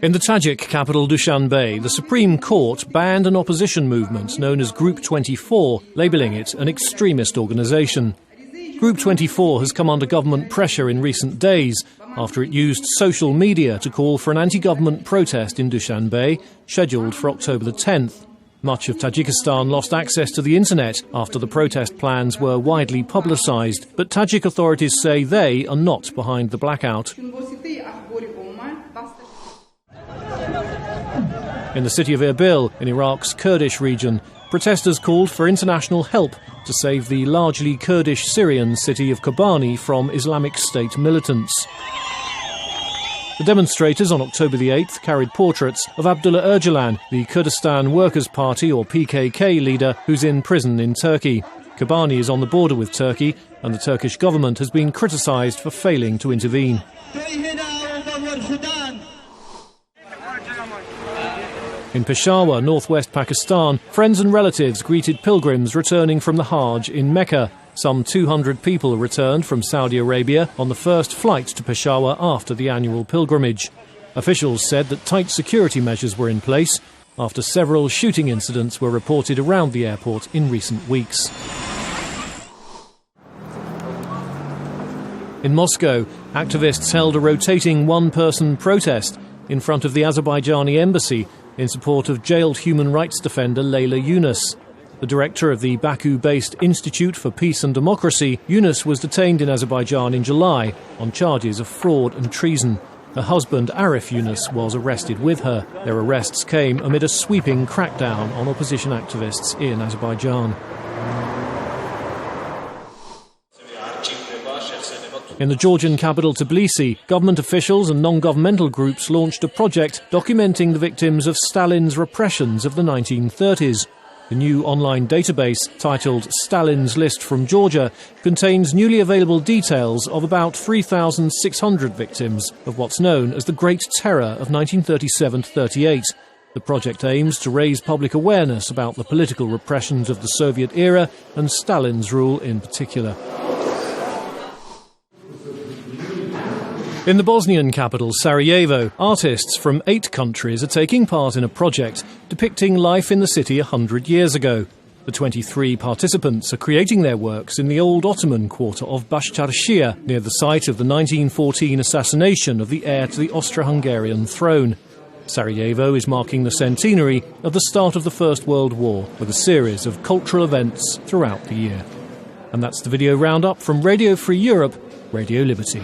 In the Tajik capital Dushanbe, the Supreme Court banned an opposition movement known as Group 24, labelling it an extremist organisation. Group 24 has come under government pressure in recent days after it used social media to call for an anti-government protest in Dushanbe, scheduled for October the 10th. Much of Tajikistan lost access to the internet after the protest plans were widely publicised, but Tajik authorities say they are not behind the blackout. In the city of Erbil, in Iraq's Kurdish region, protesters called for international help to save the largely Kurdish Syrian city of Kobani from Islamic State militants. The demonstrators on October the 8th carried portraits of Abdullah Öcalan, the Kurdistan Workers' Party or PKK leader who's in prison in Turkey. Kobani is on the border with Turkey, and the Turkish government has been criticised for failing to intervene. In Peshawar, northwest Pakistan, friends and relatives greeted pilgrims returning from the Hajj in Mecca. Some 200 people returned from Saudi Arabia on the first flight to Peshawar after the annual pilgrimage. Officials said that tight security measures were in place after several shooting incidents were reported around the airport in recent weeks. In Moscow, activists held a rotating one-person protest in front of the Azerbaijani embassy in support of jailed human rights defender Leyla Yunus. The director of the Baku-based Institute for Peace and Democracy, Yunus was detained in Azerbaijan in July on charges of fraud and treason. Her husband, Arif Yunus, was arrested with her. Their arrests came amid a sweeping crackdown on opposition activists in Azerbaijan. In the Georgian capital Tbilisi, government officials and non-governmental groups launched a project documenting the victims of Stalin's repressions of the 1930s. The new online database, titled Stalin's List from Georgia, contains newly available details of about 3,600 victims of what's known as the Great Terror of 1937-38. The project aims to raise public awareness about the political repressions of the Soviet era and Stalin's rule in particular. In the Bosnian capital, Sarajevo, artists from 8 countries are taking part in a project depicting life in the city 100 years ago. The 23 participants are creating their works in the old Ottoman quarter of Başçarşia, near the site of the 1914 assassination of the heir to the Austro-Hungarian throne. Sarajevo is marking the centenary of the start of the First World War, with a series of cultural events throughout the year. And that's the video roundup from Radio Free Europe, Radio Liberty.